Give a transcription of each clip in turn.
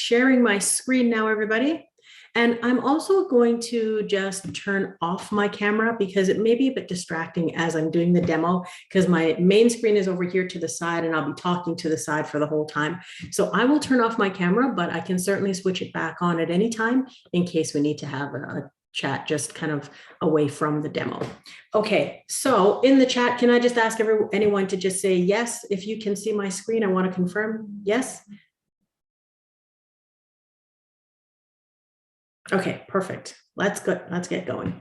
sharing my screen now, everybody. And I'm also going to just turn off my camera because it may be a bit distracting as I'm doing the demo, because my main screen is over here to the side and I'll be talking to the side for the whole time. So I will turn off my camera, but I can certainly switch it back on at any time in case we need to have a chat just kind of away from the demo. Okay, so in the chat, can I just ask anyone to just say yes? If you can see my screen, I want to confirm yes. Okay, perfect. Let's get going.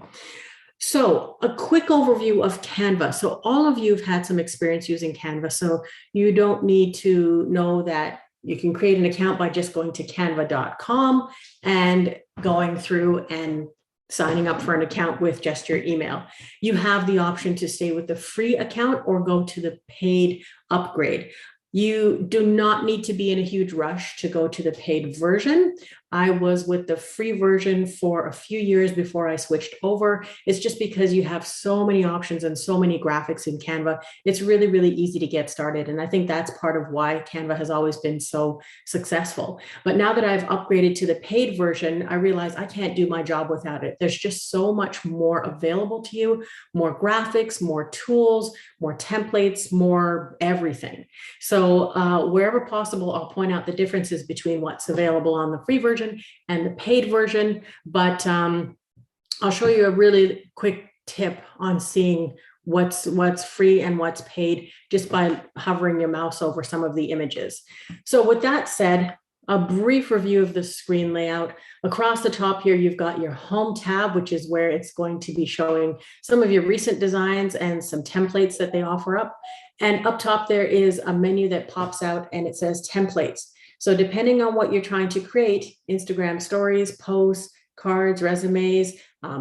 So a quick overview of Canva. So all of you have had some experience using Canva. So you don't need to know that you can create an account by just going to canva.com and going through and signing up for an account with just your email. You have the option to stay with the free account or go to the paid upgrade. You do not need to be in a huge rush to go to the paid version. I was with the free version for a few years before I switched over. It's just because you have so many options and so many graphics in Canva. It's really, really easy to get started. And I think that's part of why Canva has always been so successful. But now that I've upgraded to the paid version, I realize I can't do my job without it. There's just so much more available to you, more graphics, more tools, more templates, more everything. So wherever possible, I'll point out the differences between what's available on the free version and the paid version, but I'll show you a really quick tip on seeing what's free and what's paid just by hovering your mouse over some of the images. So with that said, a brief review of the screen layout. Across the top here, you've got your home tab, which is where it's going to be showing some of your recent designs and some templates that they offer up. And up top, there is a menu that pops out and it says templates. So depending on what you're trying to create, Instagram stories, posts, cards, resumes,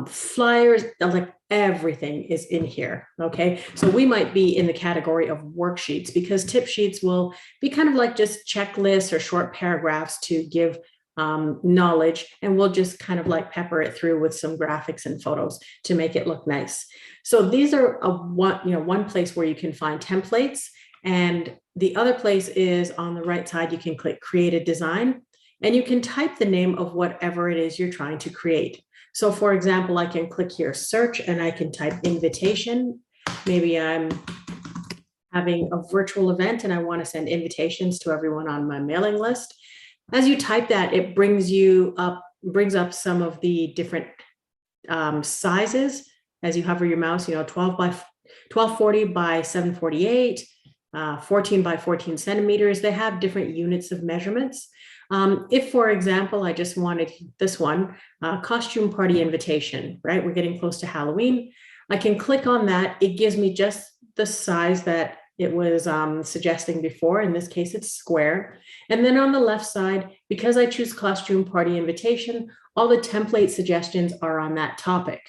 flyers, like everything is in here, okay? So we might be in the category of worksheets because tip sheets will be kind of like just checklists or short paragraphs to give knowledge, and we'll just kind of like pepper it through with some graphics and photos to make it look nice. So these are one place where you can find templates, and the other place is on the right side. You can click create a design and you can type the name of whatever it is you're trying to create. So for example, I can click here, search, and I can type invitation. Maybe I'm having a virtual event and I want to send invitations to everyone on my mailing list. As you type that, it brings up some of the different sizes as you hover your mouse, 1240 by 748, 14 by 14 centimeters. They have different units of measurements. If, for example, I just wanted this one, costume party invitation, right? We're getting close to Halloween. I can click on that. It gives me just the size that it was suggesting before. In this case, it's square. And then on the left side, because I choose costume party invitation, all the template suggestions are on that topic.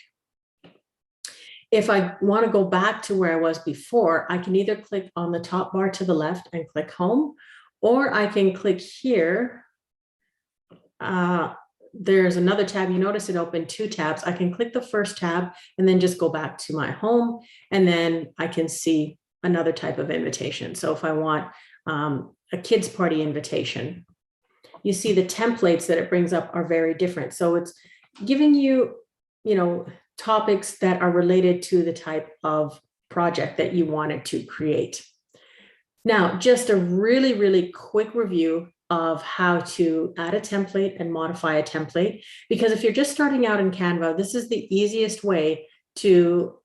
If I want to go back to where I was before, I can either click on the top bar to the left and click home, or I can click here. There's another tab. You notice it opened two tabs. I can click the first tab and then just go back to my home, and then I can see another type of invitation. So if I want a kids party invitation, you see the templates that it brings up are very different. So it's giving you, topics that are related to the type of project that you wanted to create. Now, just a really, really quick review of how to add a template and modify a template, because if you're just starting out in Canva, this is the easiest way to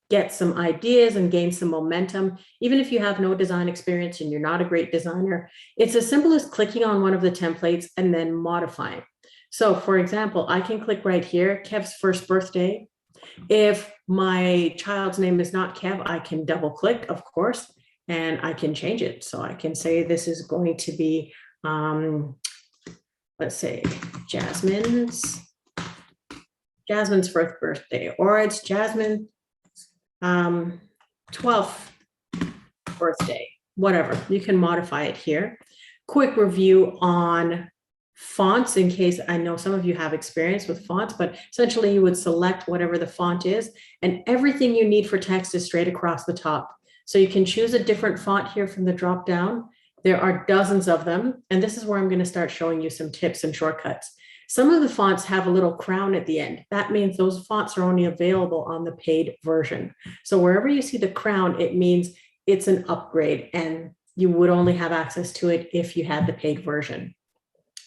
get some ideas and gain some momentum. Even if you have no design experience and you're not a great designer, it's as simple as clicking on one of the templates and then modifying. So for example, I can click right here, Kev's first birthday. If my child's name is not Kev, I can double click, of course, and I can change it. So I can say this is going to be, let's say Jasmine's first birthday, or it's Jasmine's 12th birthday, whatever. You can modify it here. Quick review on fonts, in case I know some of you have experience with fonts, but essentially you would select whatever the font is, and everything you need for text is straight across the top. So you can choose a different font here from the drop down. There are dozens of them. And this is where I'm going to start showing you some tips and shortcuts. Some of the fonts have a little crown at the end. That means those fonts are only available on the paid version. So wherever you see the crown, it means it's an upgrade and you would only have access to it if you had the paid version.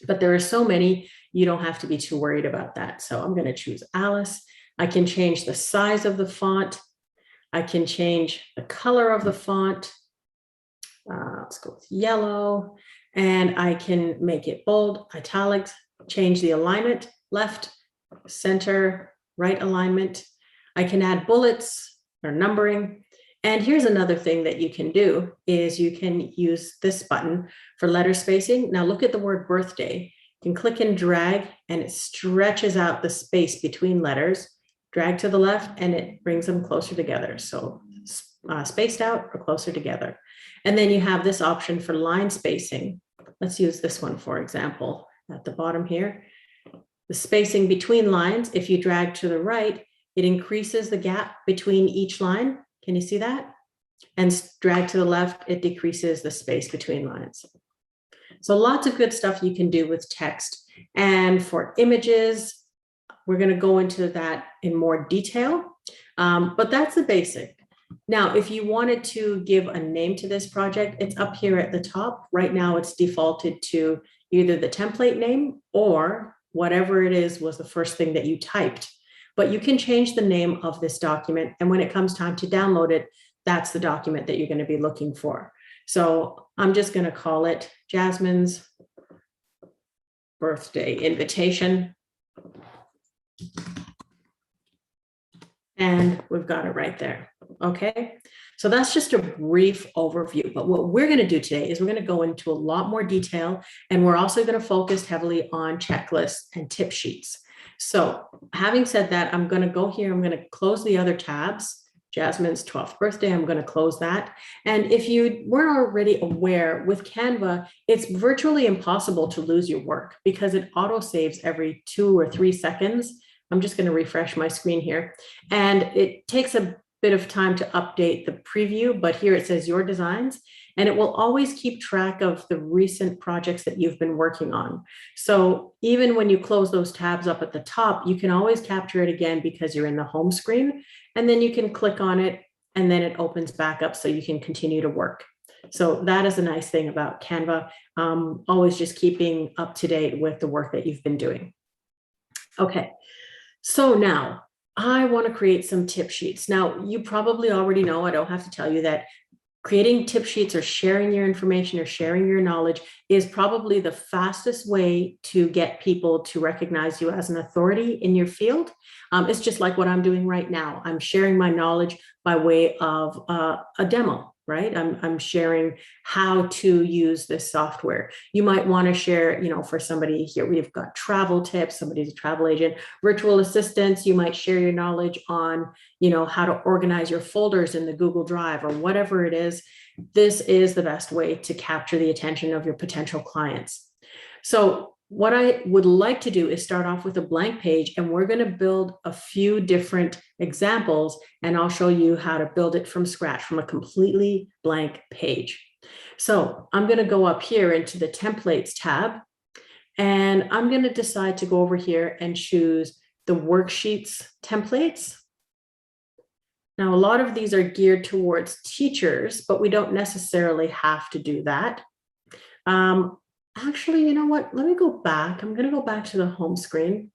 But there are so many, you don't have to be too worried about that. So I'm going to choose Alice. I can change the size of the font. I can change the color of the font. Let's go with yellow. And I can make it bold, italics, change the alignment, left, center, right alignment. I can add bullets or numbering. And here's another thing that you can do is you can use this button for letter spacing. Now look at the word birthday. You can click and drag and it stretches out the space between letters. Drag to the left and it brings them closer together. So spaced out or closer together. And then you have this option for line spacing. Let's use this one, for example, at the bottom here. The spacing between lines, if you drag to the right, it increases the gap between each line. Can you see that? And drag to the left, it decreases the space between lines. So lots of good stuff you can do with text. And for images, we're going to go into that in more detail, but that's the basic. Now, if you wanted to give a name to this project, it's up here at the top. Right now, it's defaulted to either the template name or whatever it is was the first thing that you typed. But you can change the name of this document. And when it comes time to download it, that's the document that you're going to be looking for. So I'm just going to call it Jasmine's birthday invitation. And we've got it right there. Okay, so that's just a brief overview. But what we're going to do today is we're going to go into a lot more detail, and we're also going to focus heavily on checklists and tip sheets. So having said that, I'm going to go here. I'm going to close the other tabs. Jasmine's 12th birthday, I'm going to close that. And if you weren't already aware, with Canva, it's virtually impossible to lose your work because it auto saves every 2 or 3 seconds. I'm just going to refresh my screen here. And it takes a bit of time to update the preview, but here it says your designs, and it will always keep track of the recent projects that you've been working on. So even when you close those tabs up at the top, you can always capture it again because you're in the home screen, and then you can click on it and then it opens back up so you can continue to work. So that is a nice thing about Canva, always just keeping up to date with the work that you've been doing. Okay, so now I want to create some tip sheets. Now, you probably already know, I don't have to tell you that creating tip sheets or sharing your information or sharing your knowledge is probably the fastest way to get people to recognize you as an authority in your field. It's just like what I'm doing right now. I'm sharing my knowledge by way of a demo, right? I'm sharing how to use this software. You might want to share, for somebody here, we've got travel tips, somebody's a travel agent, virtual assistants, you might share your knowledge on, how to organize your folders in the Google Drive or whatever it is. This is the best way to capture the attention of your potential clients. So what I would like to do is start off with a blank page, and we're going to build a few different examples, and I'll show you how to build it from scratch from a completely blank page. So I'm going to go up here into the templates tab, and I'm going to decide to go over here and choose the worksheets templates. Now, a lot of these are geared towards teachers, but we don't necessarily have to do that. Actually, you know what? Let me go back. I'm going to go back to the home screen.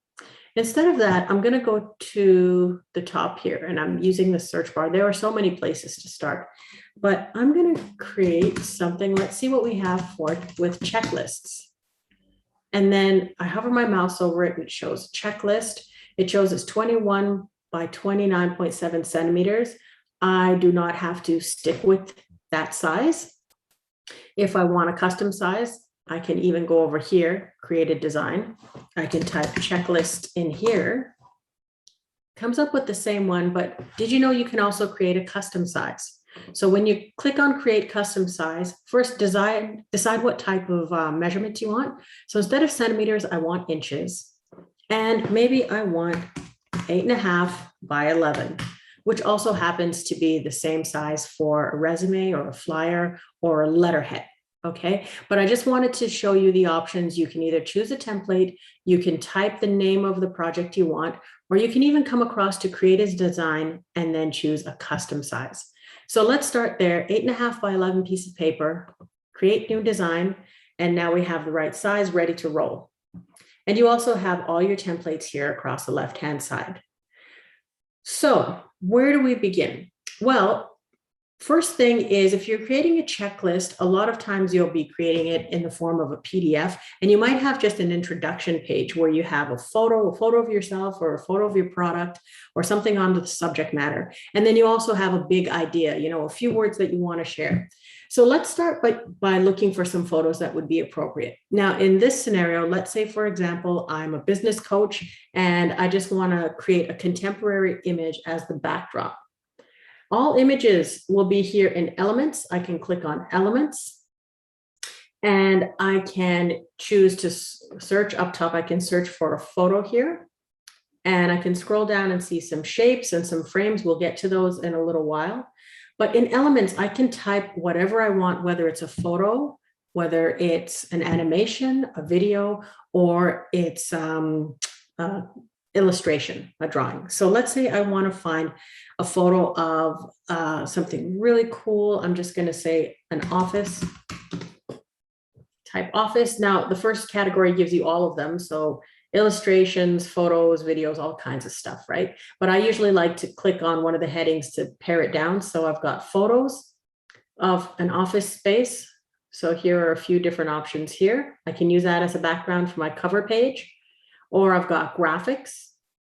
Instead of that, I'm going to go to the top here, and I'm using the search bar. There are so many places to start, but I'm going to create something. Let's see what we have for it with checklists. And then I hover my mouse over it, and it shows checklist. It shows it's 21 by 29.7 centimeters. I do not have to stick with that size. If I want a custom size, I can even go over here, create a design. I can type checklist in here. Comes up with the same one, but did you know you can also create a custom size? So when you click on create custom size, first decide what type of measurement you want. So instead of centimeters, I want inches. And maybe I want 8.5 by 11, which also happens to be the same size for a resume or a flyer or a letterhead. Okay, but I just wanted to show you the options. You can either choose a template, you can type the name of the project you want, or you can even come across to create a design and then choose a custom size. So let's start there, 8.5 by 11 piece of paper, create new design, and now we have the right size ready to roll. And you also have all your templates here across the left-hand side. So where do we begin? Well, first thing is, if you're creating a checklist, a lot of times you'll be creating it in the form of a PDF, and you might have just an introduction page where you have a photo of yourself or a photo of your product or something on the subject matter. And then you also have a big idea, a few words that you want to share. So let's start by looking for some photos that would be appropriate. Now, in this scenario, let's say, for example, I'm a business coach and I just want to create a contemporary image as the backdrop. All images will be here in elements. I can click on elements and I can choose to search up top. I can search for a photo here and I can scroll down and see some shapes and some frames. We'll get to those in a little while. But in elements, I can type whatever I want, whether it's a photo, whether it's an animation, a video, or it's illustration, a drawing. So let's say I want to find a photo of something really cool. I'm just going to say an office, type office. Now, the first category gives you all of them. So illustrations, photos, videos, all kinds of stuff, right? But I usually like to click on one of the headings to pare it down. So I've got photos of an office space. So here are a few different options here. I can use that as a background for my cover page, or I've got graphics,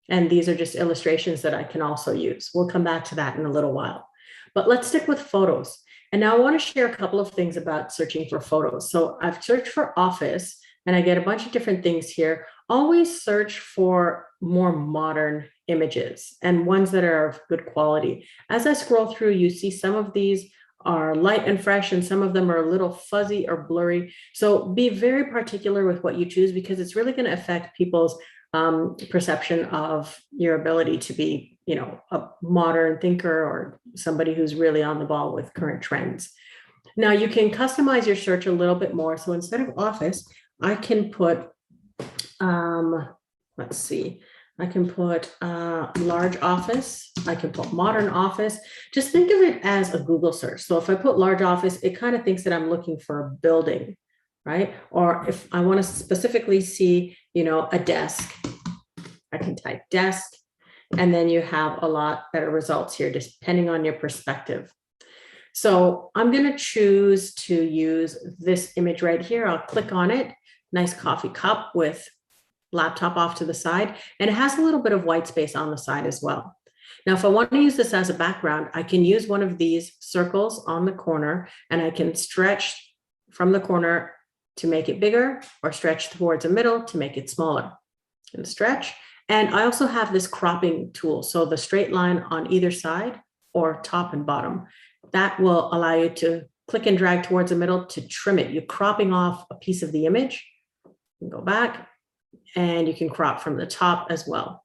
and these are just illustrations that I can also use. We'll come back to that in a little while, but let's stick with photos. And now I want to share a couple of things about searching for photos. So I've searched for office and I get a bunch of different things here. Always search for more modern images and ones that are of good quality. As I scroll through, you see some of these are light and fresh and some of them are a little fuzzy or blurry. So be very particular with what you choose because it's really going to affect people's perception of your ability to be, a modern thinker or somebody who's really on the ball with current trends. Now you can customize your search a little bit more. So instead of office, I can put, let's see, I can put large office. I can put modern office. Just think of it as a Google search. So if I put large office, it kind of thinks that I'm looking for a building, right? Or if I want to specifically see, a desk, I can type desk, and then you have a lot better results here, depending on your perspective. So I'm going to choose to use this image right here. I'll click on it. Nice coffee cup with laptop off to the side, and it has a little bit of white space on the side as well. Now, if I want to use this as a background, I can use one of these circles on the corner, and I can stretch from the corner to make it bigger or stretch towards the middle to make it smaller. And stretch. And I also have this cropping tool. So the straight line on either side or top and bottom, that will allow you to click and drag towards the middle to trim it. You're cropping off a piece of the image. You can go back and you can crop from the top as well.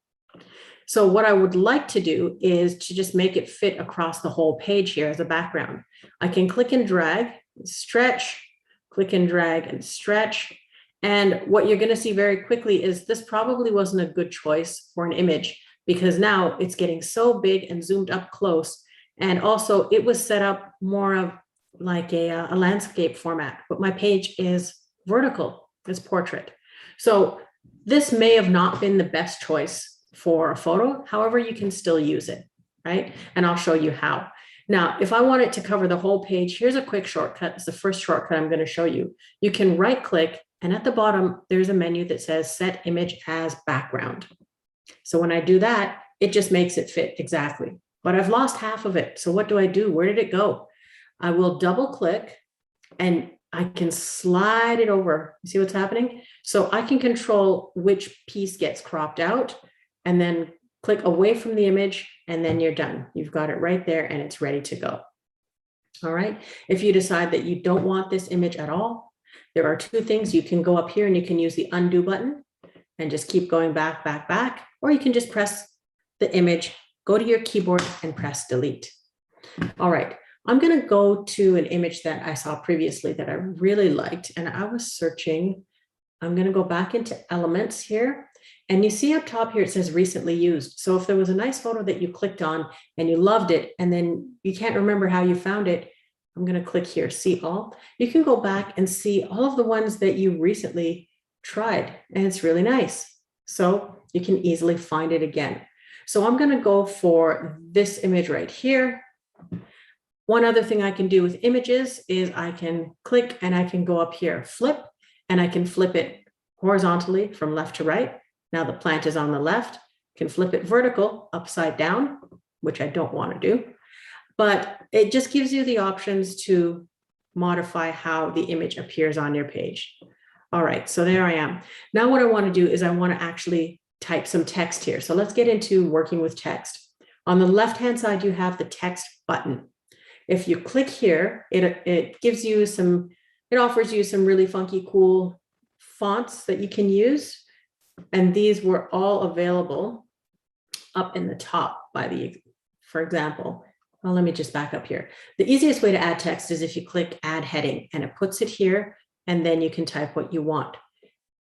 So what I would like to do is to just make it fit across the whole page here as a background. I can click and drag, stretch, click and drag and stretch. And what you're going to see very quickly is this probably wasn't a good choice for an image because now it's getting so big and zoomed up close. And also it was set up more of like a landscape format, but my page is vertical, it's portrait. So this may have not been the best choice for a photo. However, you can still use it, right? And I'll show you how. Now, if I want it to cover the whole page, here's a quick shortcut. It's the first shortcut I'm going to show you. You can right click, and at the bottom, there's a menu that says Set Image as Background. So when I do that, it just makes it fit exactly. But I've lost half of it. So what do I do? Where did it go? I will double click and I can slide it over. You see what's happening? So I can control which piece gets cropped out and then click away from the image, and then you're done. You've got it right there and it's ready to go. All right. If you decide that you don't want this image at all, there are two things. You can go up here and you can use the undo button and just keep going back, back, back, or you can just press the image, go to your keyboard and press delete. All right. I'm going to go to an image that I saw previously that I really liked, and I was searching. I'm going to go back into elements here. And you see up top here, it says recently used. So if there was a nice photo that you clicked on and you loved it, and then you can't remember how you found it, I'm going to click here, see all. You can go back and see all of the ones that you recently tried, and it's really nice. So you can easily find it again. So I'm going to go for this image right here. One other thing I can do with images is I can click and I can go up here, flip, and I can flip it horizontally from left to right. Now the plant is on the left, can flip it vertical, upside down, which I don't want to do, but it just gives you the options to modify how the image appears on your page. All right, so there I am. Now what I want to do is I want to actually type some text here. So let's get into working with text. On the left-hand side, you have the text button. If you click here, it gives you some, it offers you some really funky, cool fonts that you can use. And these were all available up in the top for example, well, let me just back up here. The easiest way to add text is if you click add heading, and it puts it here, and then you can type what you want.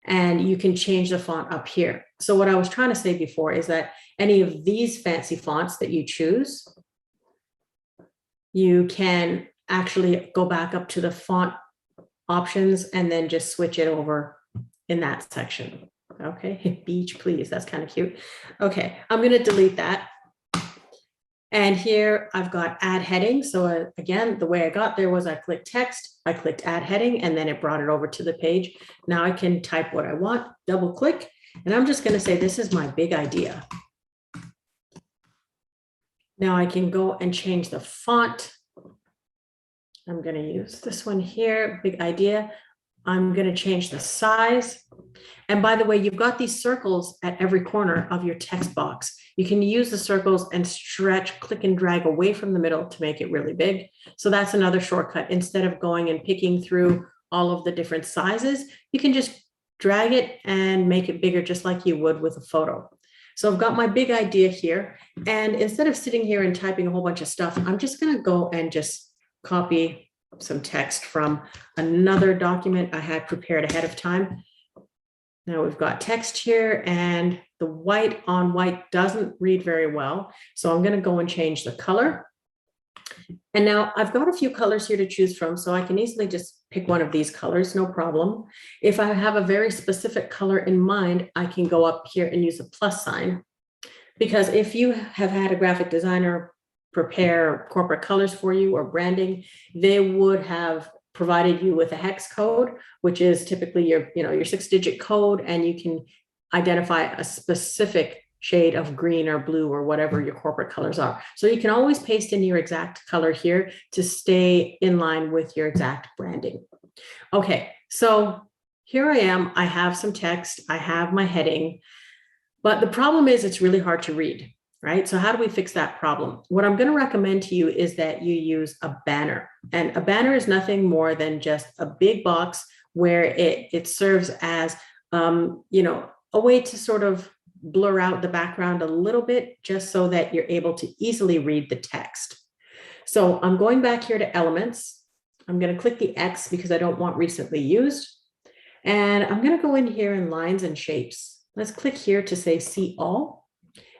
And you can change the font up here. So what I was trying to say before is that any of these fancy fonts that you choose, you can actually go back up to the font options and then just switch it over in that section. Okay, beach, please. That's kind of cute. Okay, I'm going to delete that. And here I've got add heading. So again, the way I got there was I clicked text, I clicked add heading, and then it brought it over to the page. Now I can type what I want, double click, and I'm just going to say, this is my big idea. Now I can go and change the font. I'm going to use this one here, big idea. I'm going to change the size. And by the way, you've got these circles at every corner of your text box. You can use the circles and stretch, click and drag away from the middle to make it really big. So that's another shortcut. Instead of going and picking through all of the different sizes, you can just drag it and make it bigger, just like you would with a photo. So I've got my big idea here. And instead of sitting here and typing a whole bunch of stuff, I'm just going to go and just copy some text from another document I had prepared ahead of time. Now we've got text here, and the white on white doesn't read very well. So I'm going to go and change the color. And now I've got a few colors here to choose from, so I can easily just pick one of these colors, no problem. If I have a very specific color in mind, I can go up here and use a plus sign. Because if you have had a graphic designer prepare corporate colors for you or branding, they would have provided you with a hex code, which is typically your 6-digit code, and you can identify a specific shade of green or blue or whatever your corporate colors are. So you can always paste in your exact color here to stay in line with your exact branding. Okay, so here I am. I have some text. I have my heading, but the problem is it's really hard to read. Right? So how do we fix that problem? What I'm going to recommend to you is that you use a banner. And a banner is nothing more than just a big box where it serves as, a way to sort of blur out the background a little bit, just so that you're able to easily read the text. So I'm going back here to elements. I'm going to click the X because I don't want recently used. And I'm going to go in here in lines and shapes. Let's click here to say see all.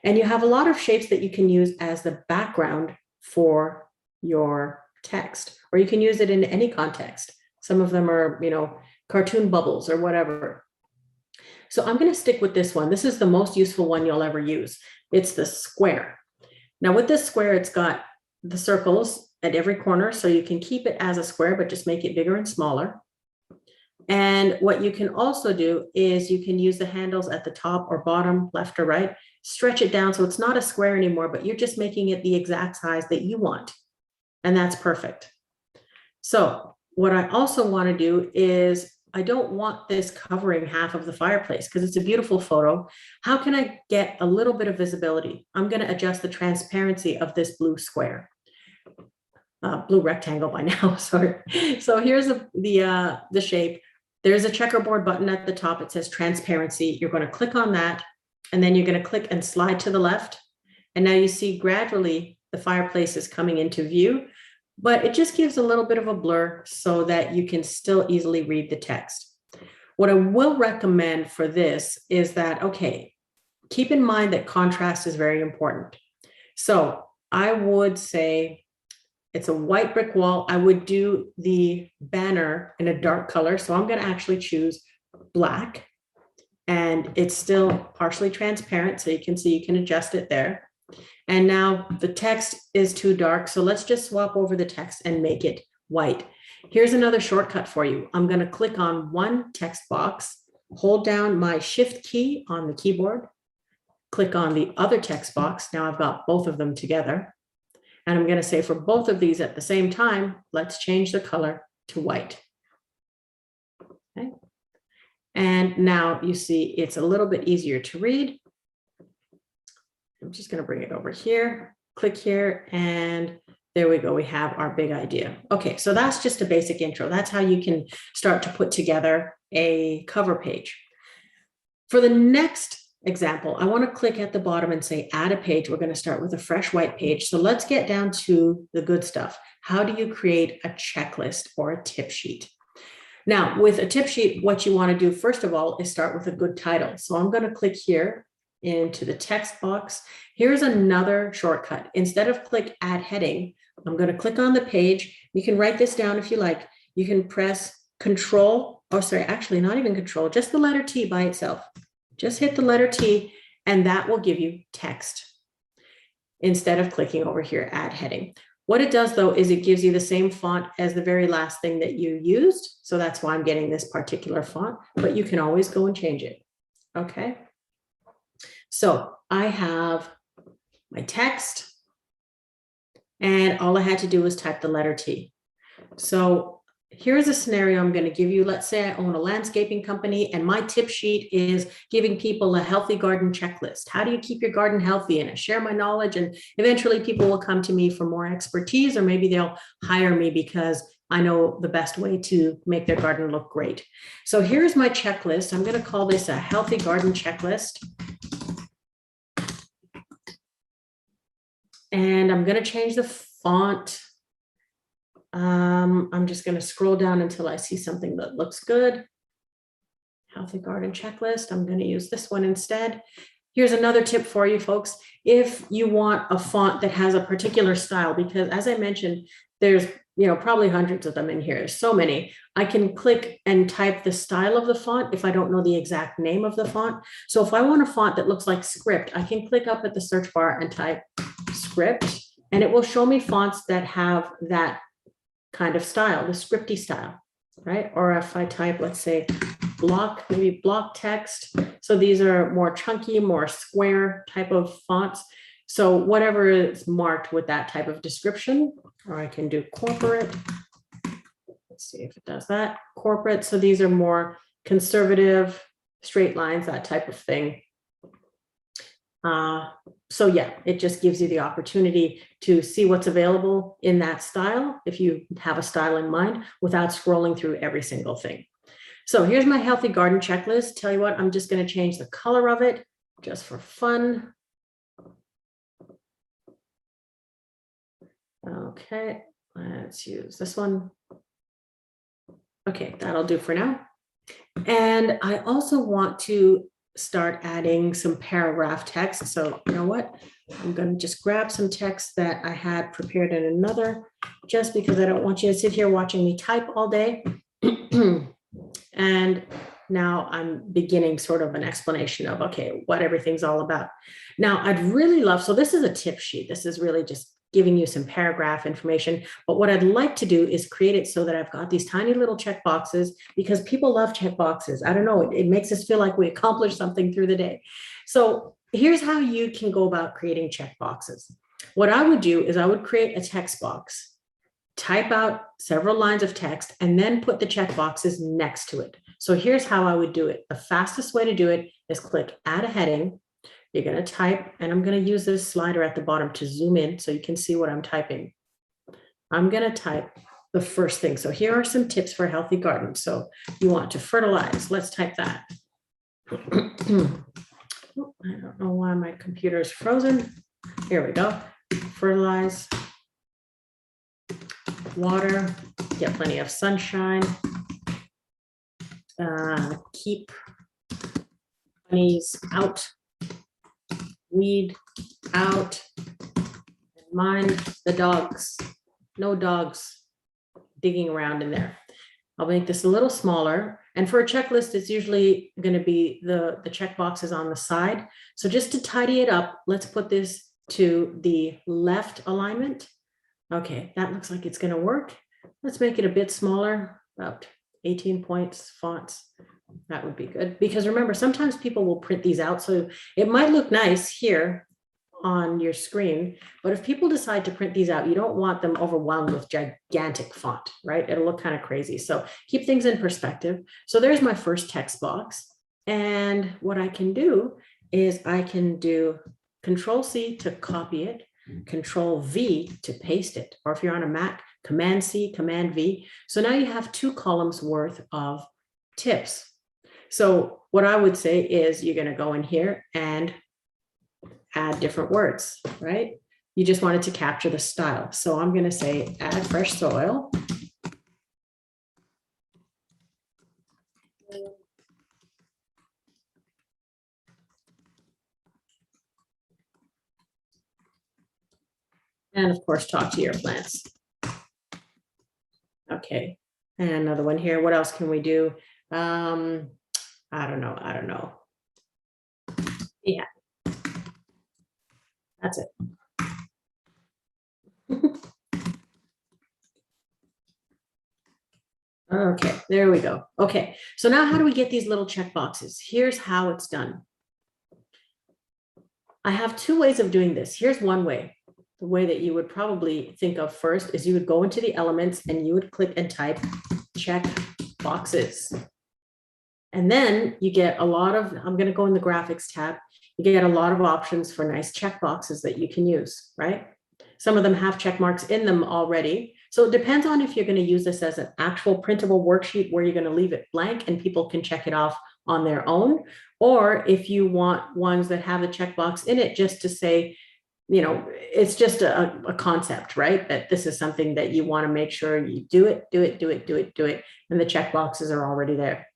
And you have a lot of shapes that you can use as the background for your text, or you can use it in any context. Some of them are, cartoon bubbles or whatever. So I'm going to stick with this one. This is the most useful one you'll ever use. It's the square. Now with this square, it's got the circles at every corner, so you can keep it as a square, but just make it bigger and smaller. And what you can also do is you can use the handles at the top or bottom, left or right, stretch it down so it's not a square anymore, but you're just making it the exact size that you want. And that's perfect. So what I also want to do is I don't want this covering half of the fireplace because it's a beautiful photo. How can I get a little bit of visibility? I'm going to adjust the transparency of this blue square. Blue rectangle by now, sorry. So here's the shape. There's a checkerboard button at the top. It says transparency. You're going to click on that, and then you're going to click and slide to the left. And now you see gradually the fireplace is coming into view. but it just gives a little bit of a blur so that you can still easily read the text. What I will recommend for this is that, okay, keep in mind that contrast is very important. So I would say it's a white brick wall. I would do the banner in a dark color. So I'm going to actually choose black, and it's still partially transparent. So you can see you can adjust it there. And now the text is too dark. So let's just swap over the text and make it white. Here's another shortcut for you. I'm going to click on one text box, hold down my shift key on the keyboard, click on the other text box. Now I've got both of them together. And I'm going to say for both of these at the same time, let's change the color to white. Okay. And now you see it's a little bit easier to read. I'm just going to bring it over here, click here, and there we go. We have our big idea. Okay, so that's just a basic intro. That's how you can start to put together a cover page. For the next example, I want to click at the bottom and say add a page. We're going to start with a fresh white page. So let's get down to the good stuff. How do you create a checklist or a tip sheet? Now, with a tip sheet, what you want to do, first of all, is start with a good title. So I'm going to click here into the text box. Here's another shortcut. Instead of click add heading, I'm going to click on the page. You can write this down if you like. You can press control, or sorry, actually not even control, just the letter T by itself. Just hit the letter T, and that will give you text instead of clicking over here, add heading. What it does though, is it gives you the same font as the very last thing that you used. So that's why I'm getting this particular font, but you can always go and change it. Okay. So I have my text, and all I had to do was type the letter T. So here's a scenario I'm going to give you. Let's say I own a landscaping company, and my tip sheet is giving people a healthy garden checklist. How do you keep your garden healthy? And I share my knowledge, and eventually people will come to me for more expertise, or maybe they'll hire me because I know the best way to make their garden look great. So here's my checklist. I'm going to call this a healthy garden checklist. And I'm going to change the font. I'm just going to scroll down until I see something that looks good. Healthy garden checklist. I'm going to use this one instead. Here's another tip for you folks. If you want a font that has a particular style, because as I mentioned, there's probably hundreds of them in here. There's so many. I can click and type the style of the font if I don't know the exact name of the font. So if I want a font that looks like script, I can click up at the search bar and type script, and it will show me fonts that have that kind of style, the scripty style, right? Or if I type, let's say block, maybe block text. So these are more chunky, more square type of fonts. So whatever is marked with that type of description, or I can do corporate. Let's see if it does that. Corporate. So these are more conservative, straight lines, that type of thing. So yeah, it just gives you the opportunity to see what's available in that style, if you have a style in mind, without scrolling through every single thing. So here's my healthy garden checklist. Tell you what, I'm just going to change the color of it just for fun. Okay, let's use this one. Okay, that'll do for now. And I also want to start adding some paragraph text. So you know what? I'm going to just grab some text that I had prepared in another, just because I don't want you to sit here watching me type all day. And now I'm beginning sort of an explanation of, okay, what everything's all about. Now, I'd really love, so this is a tip sheet. This is really just giving you some paragraph information. But what I'd like to do is create it so that I've got these tiny little check boxes, because people love check boxes. I don't know, it makes us feel like we accomplished something through the day. So here's how you can go about creating check boxes. What I would do is I would create a text box, type out several lines of text, and then put the check boxes next to it. So here's how I would do it. The fastest way to do it is click add a heading. You're going to type, and I'm going to use this slider at the bottom to zoom in so you can see what I'm typing. I'm going to type the first thing. So here are some tips for a healthy garden. So you want to fertilize. Let's type that. I don't know why my computer is frozen. Here we go. Fertilize. water, get plenty of sunshine, keep bunnies out, weed out, and mind the dogs, no dogs digging around in there. I'll make this a little smaller. And for a checklist, it's usually going to be the check boxes on the side. So just to tidy it up, let's put this to the left alignment. Okay, that looks like it's going to work. Let's make it a bit smaller, about 18 points, fonts. That would be good. Because remember, sometimes people will print these out. So it might look nice here on your screen, but if people decide to print these out, you don't want them overwhelmed with gigantic font, right? It'll look kind of crazy. So keep things in perspective. So there's my first text box. And what I can do is I can do Control C to copy it, Control V to paste it, or if you're on a Mac, Command C, Command V. So now you have 2 columns worth of tips. So what I would say is you're going to go in here and add different words, right? You just wanted to capture the style. So I'm going to say add fresh soil. And of course, talk to your plants. Okay. And another one here. What else can we do? I don't know. Yeah. That's it. Okay, there we go. Okay, so now how do we get these little check boxes? Here's how it's done. I have 2 ways of doing this. Here's one way. The way that you would probably think of first is you would go into the elements and you would click and type check boxes. And then you get a lot of, I'm going to go in the graphics tab. You get a lot of options for nice check boxes that you can use, right? Some of them have check marks in them already. So it depends on if you're going to use this as an actual printable worksheet where you're going to leave it blank and people can check it off on their own, or if you want ones that have a checkbox in it just to say, you know, it's just a concept, right? That this is something that you want to make sure you do it, and the check boxes are already there.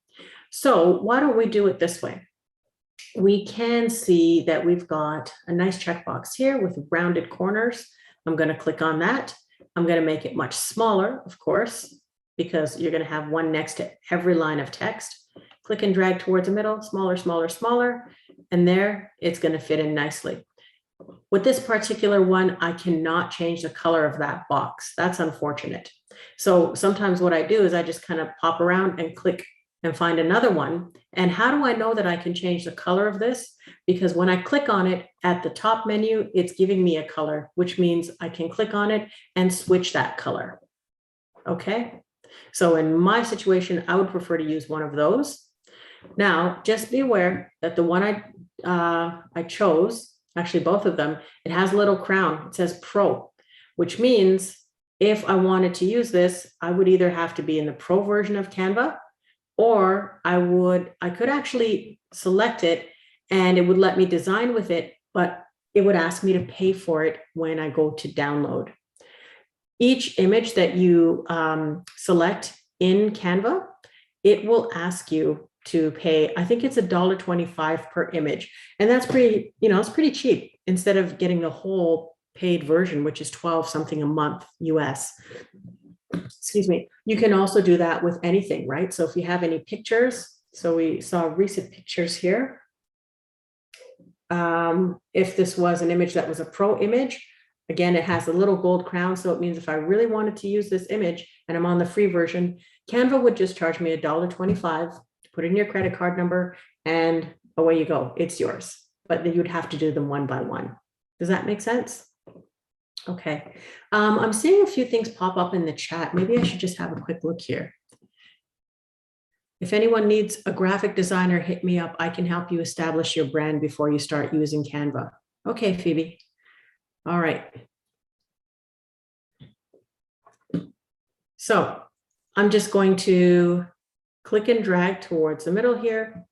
So why don't we do it this way? We can see that we've got a nice checkbox here with rounded corners. I'm going to click on that. I'm going to make it much smaller, of course, because you're going to have one next to every line of text. Click and drag towards the middle, smaller, smaller, smaller, and there it's going to fit in nicely. With this particular one, I cannot change the color of that box. That's unfortunate. So sometimes what I do is I just kind of pop around and click and find another one. And how do I know that I can change the color of this? Because when I click on it at the top menu, it's giving me a color, which means I can click on it and switch that color. Okay. So in my situation, I would prefer to use one of those. Now, just be aware that the one I chose, actually both of them, it has a little crown. It says Pro, which means if I wanted to use this, I would either have to be in the Pro version of Canva, or I could actually select it and it would let me design with it, but it would ask me to pay for it when I go to download. Each image that you select in Canva, it will ask you to pay, I think it's $1.25 per image. And that's pretty, it's pretty cheap instead of getting the whole paid version, which is 12 something a month US. Excuse me. You can also do that with anything, right? So if you have any pictures, so we saw recent pictures here. If this was an image that was a Pro image, again, it has a little gold crown. So it means if I really wanted to use this image and I'm on the free version, Canva would just charge me $1.25, put in your credit card number, and away you go. It's yours. But then you'd have to do them one by one. Does that make sense? Okay. I'm seeing a few things pop up in the chat. Maybe I should just have a quick look here. If anyone needs a graphic designer, hit me up. I can help you establish your brand before you start using Canva. Okay, Phoebe. All right. So I'm just going to click and drag towards the middle here.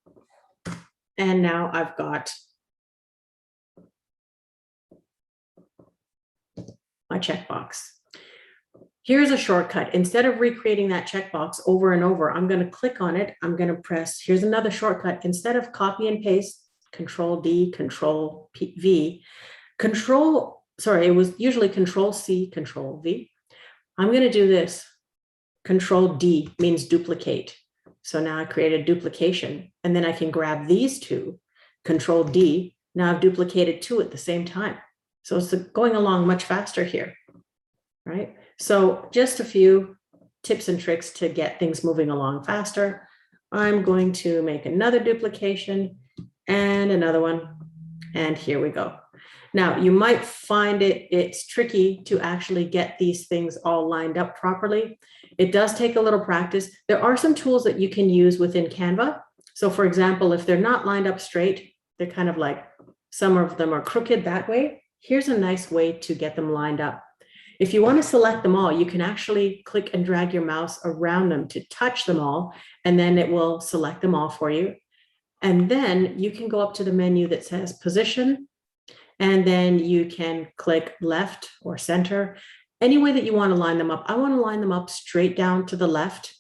And now I've got my checkbox. Here's a shortcut. Instead of recreating that checkbox over and over, I'm going to click on it. I'm going to press, here's another shortcut. Instead of copy and paste, Control D, Control V, it was usually Control C, Control V. I'm going to do this. Control D means duplicate. So now I create a duplication, and then I can grab these two, Control D. Now I've duplicated two at the same time. So it's going along much faster here, right? So just a few tips and tricks to get things moving along faster. I'm going to make another duplication and another one, and here we go. Now you might find it's tricky to actually get these things all lined up properly. It does take a little practice. There are some tools that you can use within Canva. So for example, if they're not lined up straight, they're kind of like, some of them are crooked that way. Here's a nice way to get them lined up. If you want to select them all, you can actually click and drag your mouse around them to touch them all, and then it will select them all for you. And then you can go up to the menu that says position, and then you can click left or center, any way that you want to line them up. I want to line them up straight down to the left.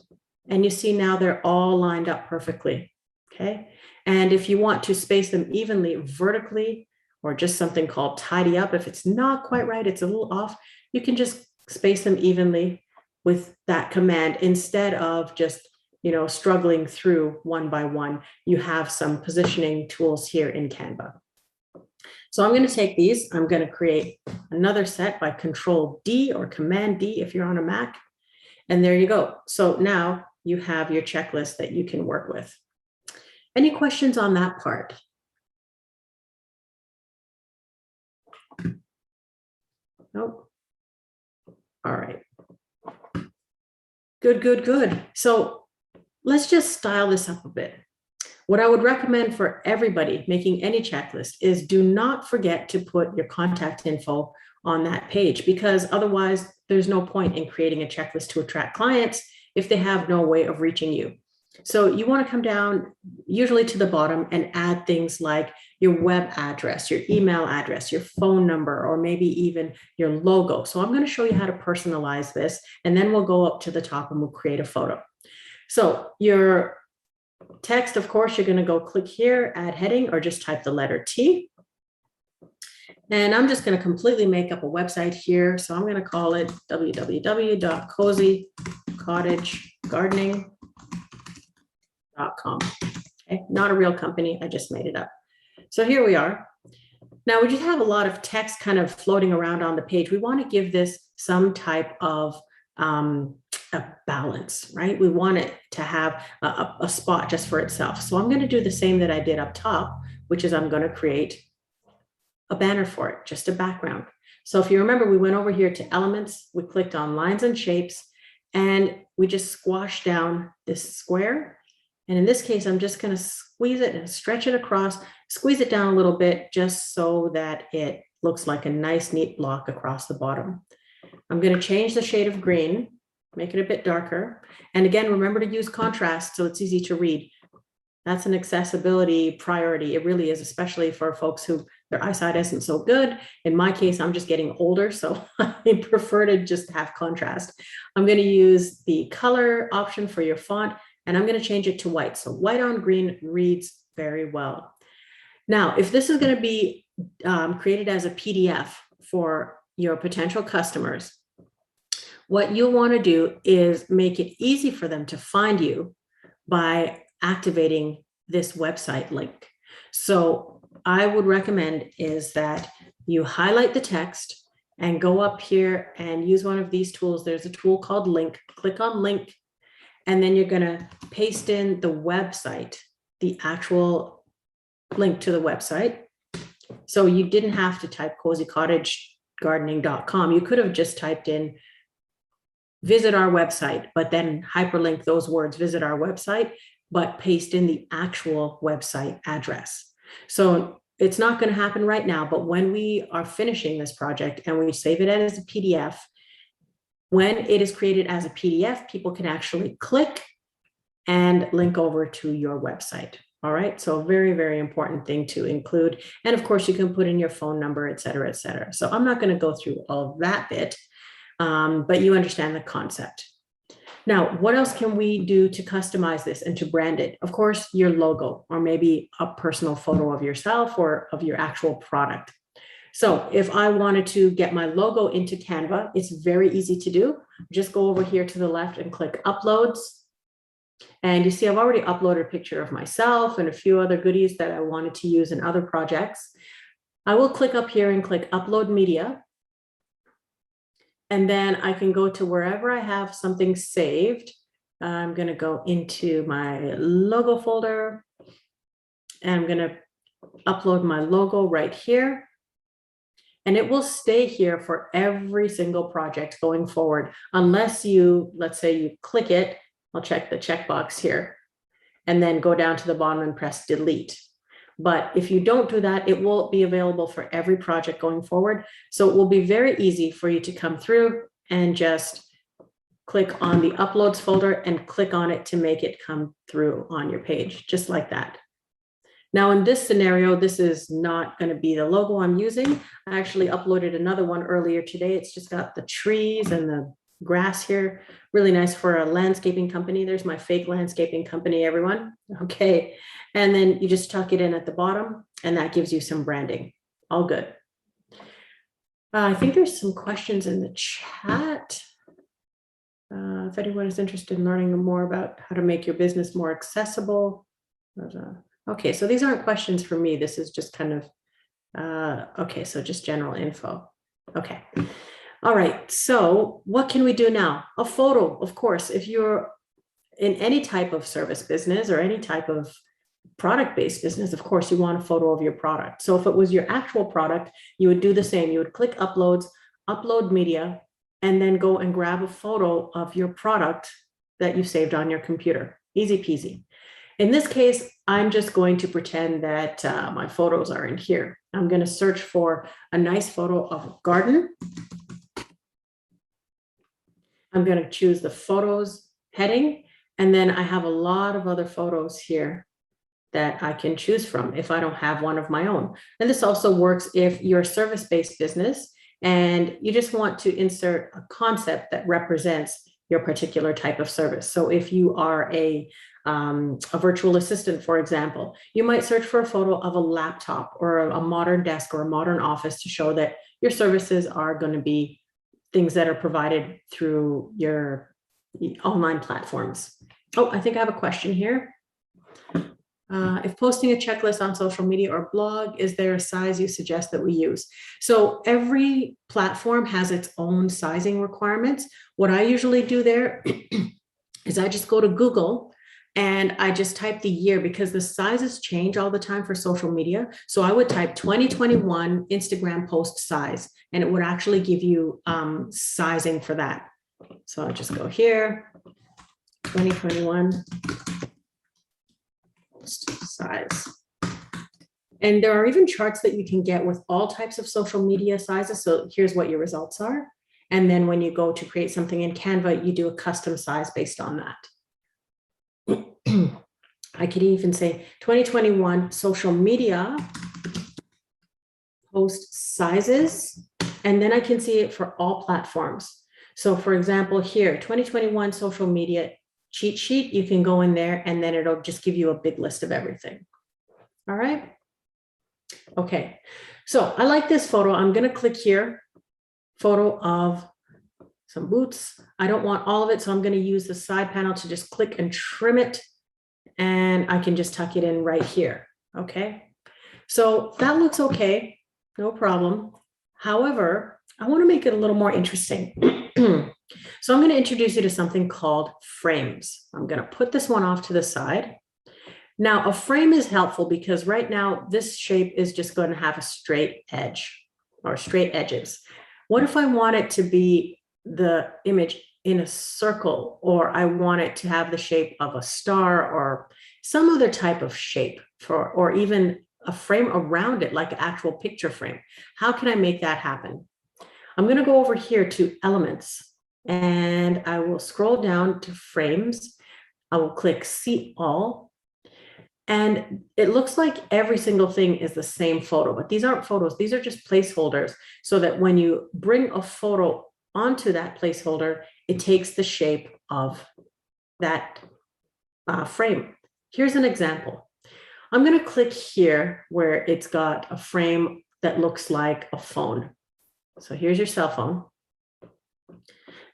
And you see now they're all lined up perfectly, okay? And if you want to space them evenly vertically, or just something called tidy up, if it's not quite right, it's a little off, you can just space them evenly with that command instead of just, struggling through one by one. You have some positioning tools here in Canva. So I'm going to take these. I'm going to create another set by Control D or Command D if you're on a Mac. And there you go. So now you have your checklist that you can work with. Any questions on that part? Nope. All right. Good. So let's just style this up a bit. What I would recommend for everybody making any checklist is do not forget to put your contact info on that page, because otherwise there's no point in creating a checklist to attract clients if they have no way of reaching you. So you want to come down usually to the bottom and add things like your web address, your email address, your phone number, or maybe even your logo. So I'm going to show you how to personalize this, and then we'll go up to the top and we'll create a photo. So your text, of course, you're going to go click here, add heading, or just type the letter T. And I'm just going to completely make up a website here. So I'm going to call it www.cozycottagegardening.com. Okay, not a real company. I just made it up. So here we are. Now we just have a lot of text kind of floating around on the page. We want to give this some type of a balance, right? We want it to have a spot just for itself. So I'm going to do the same that I did up top, which is I'm going to create a banner for it, just a background. So if you remember, we went over here to elements, we clicked on lines and shapes, and we just squashed down this square. And in this case, I'm just going to squeeze it and stretch it across, squeeze it down a little bit just so that it looks like a nice, neat block across the bottom. I'm going to change the shade of green, make it a bit darker. And again, remember to use contrast so it's easy to read. That's an accessibility priority. It really is, especially for folks who their eyesight isn't so good. In my case, I'm just getting older, so I prefer to just have contrast. I'm going to use the color option for your font, and I'm going to change it to white. So white on green reads very well. Now, if this is going to be created as a PDF for your potential customers, what you'll want to do is make it easy for them to find you by activating this website link. So I would recommend is that you highlight the text and go up here and use one of these tools. There's a tool called Link. Click on Link, and then you're going to paste in the website, the actual link to the website. So you didn't have to type cozycottagegardening.com. You could have just typed in visit our website, but then hyperlink those words, visit our website, but paste in the actual website address. So it's not going to happen right now, but when we are finishing this project and we save it as a PDF, when it is created as a PDF, people can actually click and link over to your website. All right. So very, very important thing to include. And of course, you can put in your phone number, et cetera, et cetera. So I'm not going to go through all of that bit, but you understand the concept. Now, what else can we do to customize this and to brand it? Of course, your logo, or maybe a personal photo of yourself or of your actual product. So if I wanted to get my logo into Canva, it's very easy to do. Just go over here to the left and click Uploads. And you see, I've already uploaded a picture of myself and a few other goodies that I wanted to use in other projects. I will click up here and click Upload Media. And then I can go to wherever I have something saved. I'm going to go into my logo folder, and I'm going to upload my logo right here. And it will stay here for every single project going forward, unless you, let's say you click it. I'll check the checkbox here and then go down to the bottom and press delete. But if you don't do that, it will be available for every project going forward. So it will be very easy for you to come through and just click on the uploads folder and click on it to make it come through on your page, just like that. Now in this scenario, this is not going to be the logo I'm using. I actually uploaded another one earlier today. It's just got the trees and the grass here. Really nice for a landscaping company. There's my fake landscaping company, everyone. Okay. And then you just tuck it in at the bottom, and that gives you some branding. All good. I think there's some questions in the chat. If anyone is interested in learning more about how to make your business more accessible. Okay, so these aren't questions for me. This is just kind of, okay, so just general info. Okay. All right, so what can we do now? A photo, of course. If you're in any type of service business or any type of product-based business, of course, you want a photo of your product. So if it was your actual product, you would do the same. You would click Uploads, Upload Media, and then go and grab a photo of your product that you saved on your computer. Easy peasy. In this case, I'm just going to pretend that my photos are in here. I'm going to search for a nice photo of a garden. I'm going to choose the photos heading, and then I have a lot of other photos here that I can choose from if I don't have one of my own. And this also works if you're a service-based business and you just want to insert a concept that represents your particular type of service. So if you are a virtual assistant, for example, you might search for a photo of a laptop or a modern desk or a modern office to show that your services are going to be things that are provided through your online platforms. Oh, I think I have a question here. If posting a checklist on social media or blog, is there a size you suggest that we use? So every platform has its own sizing requirements. What I usually do there is I just go to Google and I just type the year, because the sizes change all the time for social media. So I would type 2021 Instagram post size, and it would actually give you sizing for that. So I'll just go here, 2021 size. And there are even charts that you can get with all types of social media sizes. So here's what your results are. And then when you go to create something in Canva, you do a custom size based on that. I could even say 2021 social media post sizes, and then I can see it for all platforms. So for example, here, 2021 social media cheat sheet, you can go in there and then it'll just give you a big list of everything. All right. Okay. So I like this photo. I'm going to click here, photo of some boots. I don't want all of it, so I'm going to use the side panel to just click and trim it, and I can just tuck it in right here. Okay. So that looks okay. No problem. However, I want to make it a little more interesting. So I'm going to introduce you to something called frames. I'm going to put this one off to the side. Now, a frame is helpful because right now this shape is just going to have a straight edge or straight edges. What if I want it to be the image in a circle, or I want it to have the shape of a star or some other type of shape, or even a frame around it, like an actual picture frame? How can I make that happen? I'm going to go over here to elements, and I will scroll down to frames. I will click see all, and it looks like every single thing is the same photo, but these aren't photos. These are just placeholders so that when you bring a photo onto that placeholder, it takes the shape of that frame. Here's an example. I'm going to click here where it's got a frame that looks like a phone. So here's your cell phone.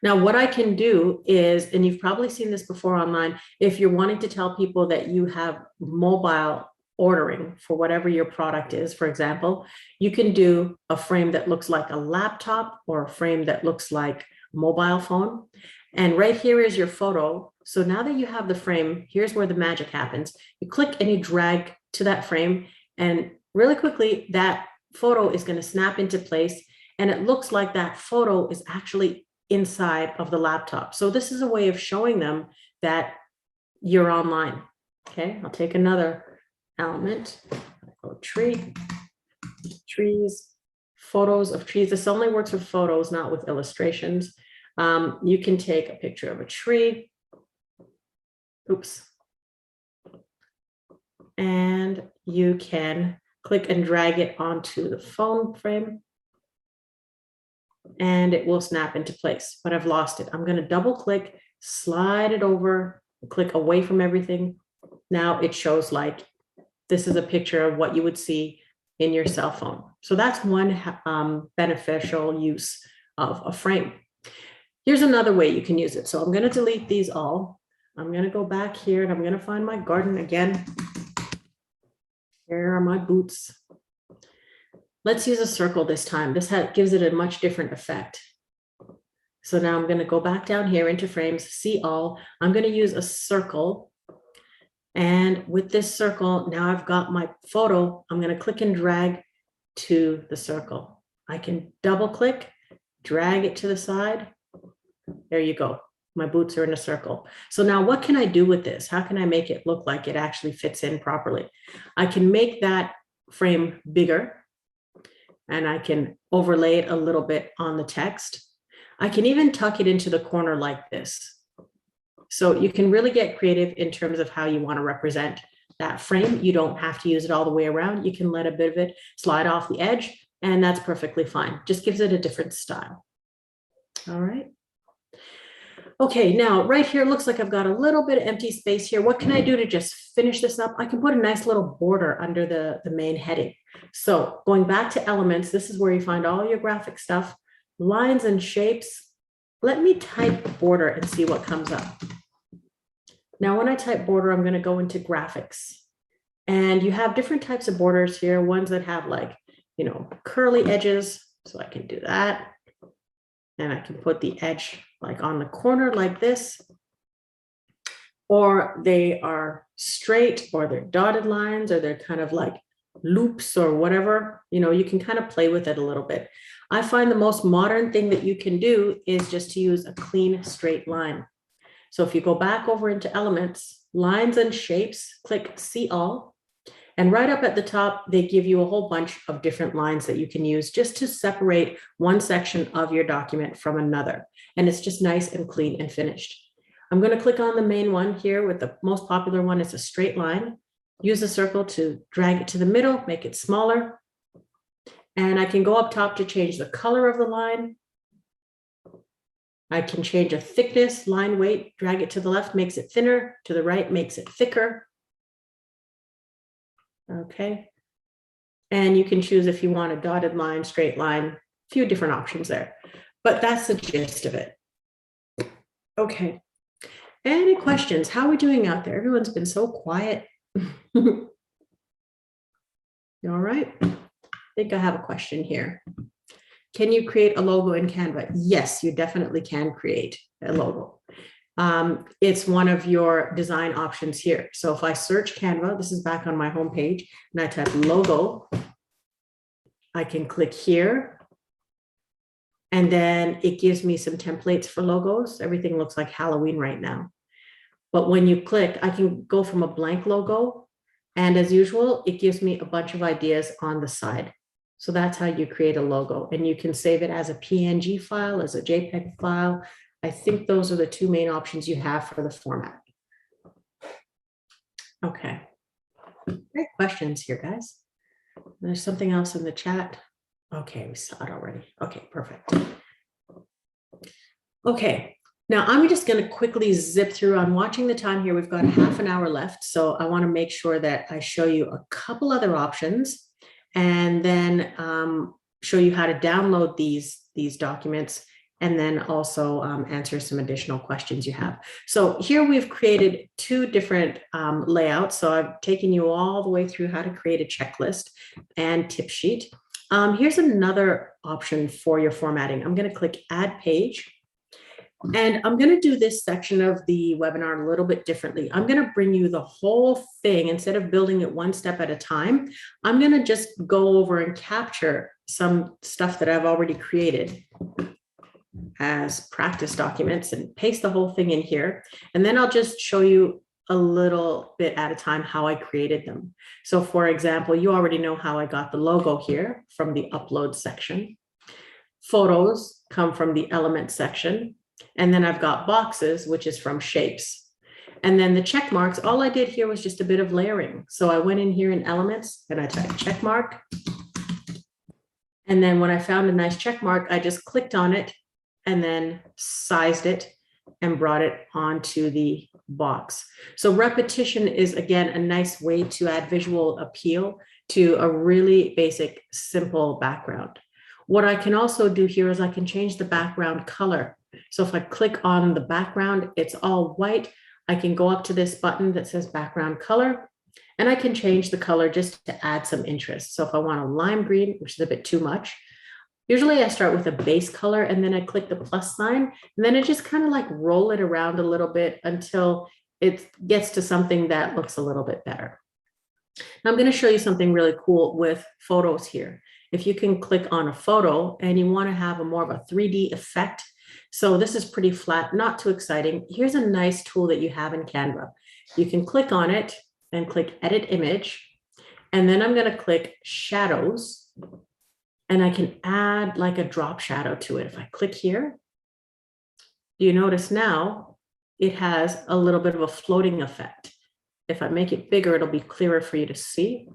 Now, what I can do is, and you've probably seen this before online, if you're wanting to tell people that you have mobile ordering for whatever your product is, for example, you can do a frame that looks like a laptop or a frame that looks like a mobile phone. And right here is your photo. So now that you have the frame, here's where the magic happens. You click and you drag to that frame, and really quickly, that photo is going to snap into place. And it looks like that photo is actually inside of the laptop. So this is a way of showing them that you're online. Okay, I'll take another element. I'll go tree, trees, photos of trees. This only works with photos, not with illustrations. You can take a picture of a tree. Oops. And you can click and drag it onto the phone frame, and it will snap into place, but I've lost it. I'm going to double click, slide it over, click away from everything. Now it shows like this is a picture of what you would see in your cell phone. So that's one beneficial use of a frame. Here's another way you can use it. So I'm going to delete these all. I'm going to go back here and I'm going to find my garden again. Here are my boots. Let's use a circle this time. This gives it a much different effect. So now I'm going to go back down here into frames, see all. I'm going to use a circle. And with this circle, now I've got my photo. I'm going to click and drag to the circle. I can double click, drag it to the side. There you go. My boots are in a circle. So now what can I do with this? How can I make it look like it actually fits in properly? I can make that frame bigger, and I can overlay it a little bit on the text. I can even tuck it into the corner like this. So you can really get creative in terms of how you want to represent that frame. You don't have to use it all the way around. You can let a bit of it slide off the edge, and that's perfectly fine. Just gives it a different style. All right. Okay, now right here, it looks like I've got a little bit of empty space here. What can I do to just finish this up? I can put a nice little border under the main heading. So going back to elements, this is where you find all your graphic stuff, lines and shapes. Let me type border and see what comes up. Now, when I type border, I'm going to go into graphics, and you have different types of borders here, ones that have like, you know, curly edges. So I can do that. And I can put the edge like on the corner like this, or they are straight, or they're dotted lines, or they're kind of like loops or whatever. You know, you can kind of play with it a little bit. I find the most modern thing that you can do is just to use a clean straight line. So if you go back over into elements, lines and shapes, click see all. And right up at the top, they give you a whole bunch of different lines that you can use just to separate one section of your document from another. And it's just nice and clean and finished. I'm going to click on the main one here with the most popular one. It's a straight line. Use a circle to drag it to the middle, make it smaller. And I can go up top to change the color of the line. I can change a thickness, line weight, drag it to the left, makes it thinner, to the right, makes it thicker. Okay. And you can choose if you want a dotted line, straight line, a few different options there, but that's the gist of it. Okay. Any questions? How are we doing out there? Everyone's been so quiet. All right. I think I have a question here. Can you create a logo in Canva? Yes, you definitely can create a logo. It's one of your design options here. So if I search Canva, this is back on my homepage, and I type logo, I can click here. And then it gives me some templates for logos. Everything looks like Halloween right now. But when you click, I can go from a blank logo. And as usual, it gives me a bunch of ideas on the side. So that's how you create a logo. And you can save it as a PNG file, as a JPEG file. I think those are the two main options you have for the format. Okay. Great questions here, guys. There's something else in the chat. Okay, we saw it already. Okay, perfect. Okay, now I'm just going to quickly zip through. I'm watching the time here. We've got half an hour left. So I want to make sure that I show you a couple other options and then show you how to download these documents and then also answer some additional questions you have. So here we've created two different layouts. So I've taken you all the way through how to create a checklist and tip sheet. Here's another option for your formatting. I'm going to click Add Page. And I'm going to do this section of the webinar a little bit differently. I'm going to bring you the whole thing instead of building it one step at a time. I'm going to just go over and capture some stuff that I've already created as practice documents and paste the whole thing in here. And then I'll just show you a little bit at a time how I created them. So for example, you already know how I got the logo here from the upload section. Photos come from the element section. And then I've got boxes, which is from shapes. And then the check marks, all I did here was just a bit of layering. So I went in here in elements and I typed check mark. And then when I found a nice check mark, I just clicked on it and then sized it and brought it onto the box. So repetition is, again, a nice way to add visual appeal to a really basic, simple background. What I can also do here is I can change the background color. So if I click on the background, it's all white. I can go up to this button that says background color, and I can change the color just to add some interest. So if I want a lime green, which is a bit too much, usually I start with a base color and then I click the plus sign, and then I just kind of like roll it around a little bit until it gets to something that looks a little bit better. Now I'm going to show you something really cool with photos here. If you can click on a photo and you want to have a more of a 3D effect, so this is pretty flat, not too exciting. Here's a nice tool that you have in Canva. You can click on it and click Edit Image. And then I'm going to click Shadows. And I can add like a drop shadow to it. If I click here, you notice now it has a little bit of a floating effect. If I make it bigger, it'll be clearer for you to see.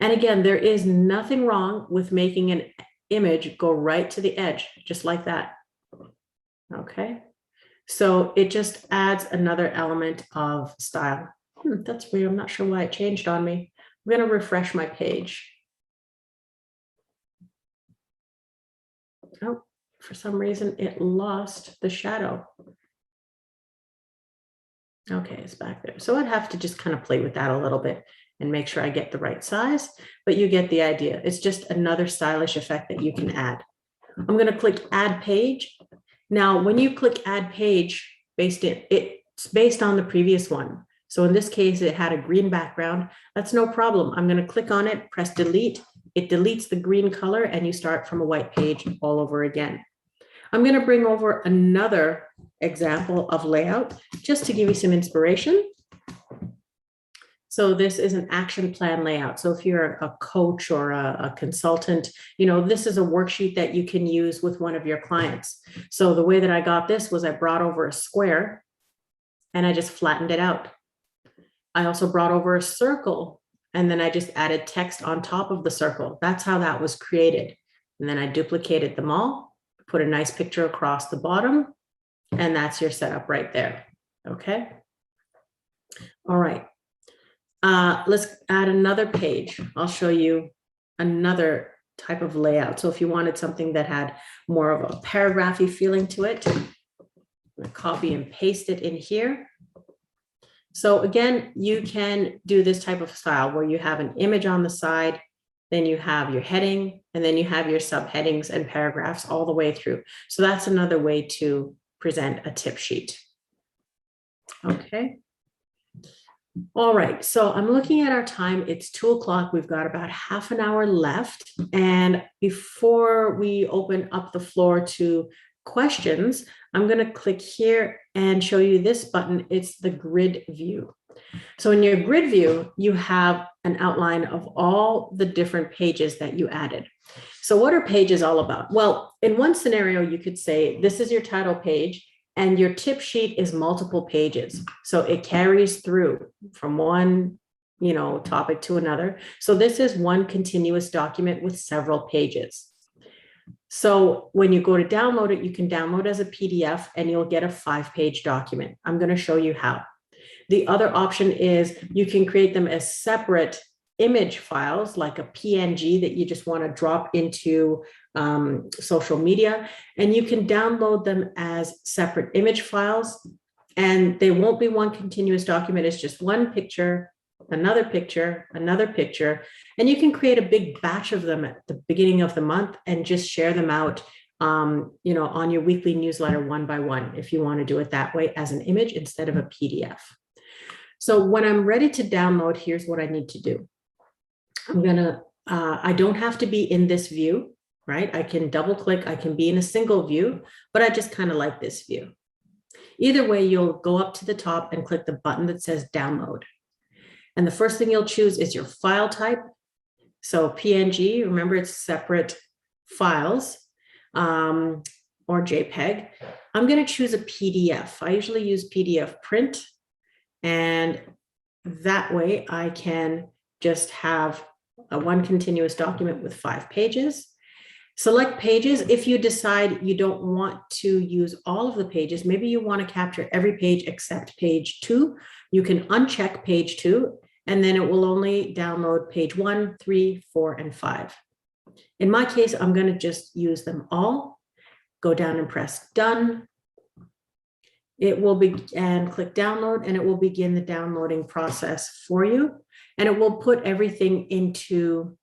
And again, there is nothing wrong with making an image go right to the edge, just like that. Okay, so it just adds another element of style. That's weird. I'm not sure why it changed on me. I'm going to refresh my page. Oh, for some reason it lost the shadow. Okay, it's back there. So I'd have to just kind of play with that a little bit and make sure I get the right size, but you get the idea. It's just another stylish effect that you can add. I'm going to click Add Page. Now, when you click Add Page, it's based on the previous one. So in this case, it had a green background. That's no problem. I'm going to click on it, press Delete. It deletes the green color, and you start from a white page all over again. I'm going to bring over another example of layout just to give you some inspiration. So this is an action plan layout. So if you're a coach or a consultant, you know, this is a worksheet that you can use with one of your clients. So the way that I got this was I brought over a square and I just flattened it out. I also brought over a circle and then I just added text on top of the circle. That's how that was created. And then I duplicated them all, put a nice picture across the bottom, and that's your setup right there. Okay. All right. Let's add another page. I'll show you another type of layout. So if you wanted something that had more of a paragraphy feeling to it, I'm going to copy and paste it in here. So again, you can do this type of style where you have an image on the side, then you have your heading, and then you have your subheadings and paragraphs all the way through. So that's another way to present a tip sheet. Okay. All right, so I'm looking at our time. It's 2 o'clock. We've got about half an hour left. And before we open up the floor to questions, I'm going to click here and show you this button. It's the grid view. So in your grid view, you have an outline of all the different pages that you added. So what are pages all about? Well, in one scenario, you could say this is your title page. And your tip sheet is multiple pages. So it carries through from one, topic to another. So this is one continuous document with several pages. So when you go to download it, you can download as a PDF and you'll get a 5-page document. I'm going to show you how. The other option is you can create them as separate image files, like a PNG that you just want to drop into social media, and you can download them as separate image files, and they won't be one continuous document. It's just one picture, another picture, another picture, and you can create a big batch of them at the beginning of the month and just share them out on your weekly newsletter one by one, if you want to do it that way as an image instead of a PDF. So when I'm ready to download, here's what I need to do. I don't have to be in this view, right? I can double click, I can be in a single view, but I just kind of like this view. Either way, you'll go up to the top and click the button that says download. And the first thing you'll choose is your file type. So PNG, remember it's separate files, or JPEG. I'm going to choose a PDF. I usually use PDF print, and that way I can just have a one continuous document with 5 pages. Select pages. If you decide you don't want to use all of the pages, maybe you want to capture every page except page 2, you can uncheck page 2, and then it will only download page 1, 3, 4, and 5. In my case, I'm going to just use them all. Go down and press done. It will and click download, and it will begin the downloading process for you. And it will put everything into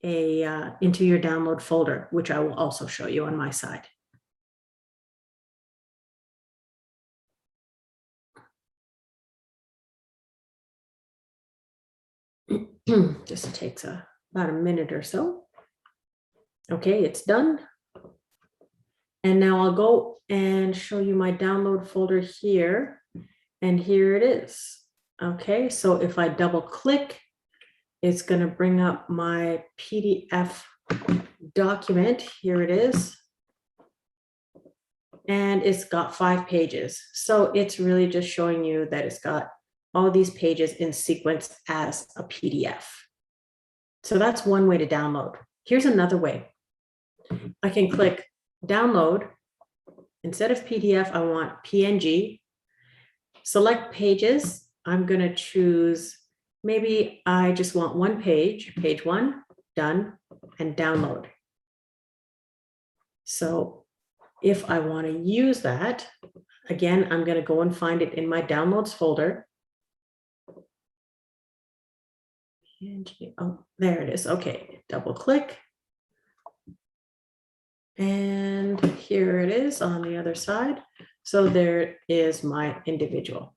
your download folder, which I will also show you on my side. Just takes about a minute or so. Okay, it's done. And now I'll go and show you my download folder here. And here it is. Okay, so if I double click, it's going to bring up my PDF document. Here it is. And it's got 5 pages. So it's really just showing you that it's got all these pages in sequence as a PDF. So that's one way to download. Here's another way. I can click download. Instead of PDF, I want PNG. Select pages. I'm going to choose, maybe I just want one page, page 1, done, and download. So if I want to use that, again, I'm going to go and find it in my downloads folder. Oh, there it is. Okay, double click. And here it is on the other side. So there is my individual.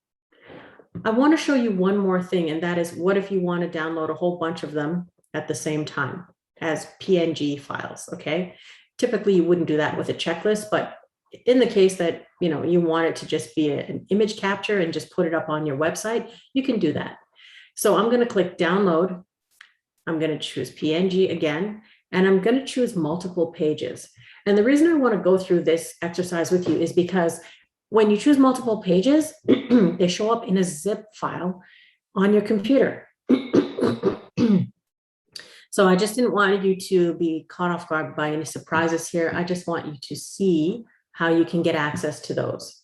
I want to show you one more thing, and that is, what if you want to download a whole bunch of them at the same time as PNG files? Okay, typically you wouldn't do that with a checklist, but in the case that you want it to just be an image capture and just put it up on your website, you can do that. So I'm going to click download. I'm going to choose PNG again, and I'm going to choose multiple pages. And the reason I want to go through this exercise with you is because when you choose multiple pages, they show up in a zip file on your computer. So I just didn't want you to be caught off guard by any surprises here. I just want you to see how you can get access to those.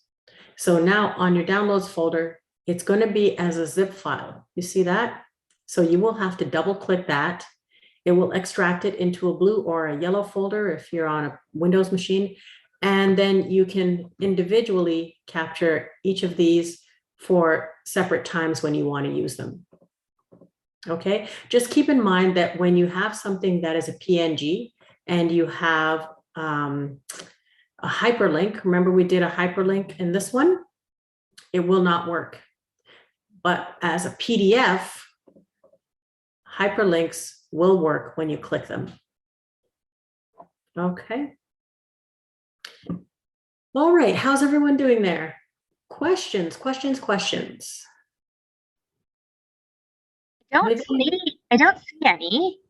So now on your downloads folder, it's going to be as a zip file. You see that? So you will have to double click that. It will extract it into a blue or a yellow folder if you're on a Windows machine. And then you can individually capture each of these for separate times when you want to use them. Okay, just keep in mind that when you have something that is a PNG and you have a hyperlink, remember we did a hyperlink in this one, it will not work. But as a PDF, hyperlinks will work when you click them. Okay. All right, how's everyone doing there? Questions. I don't see any,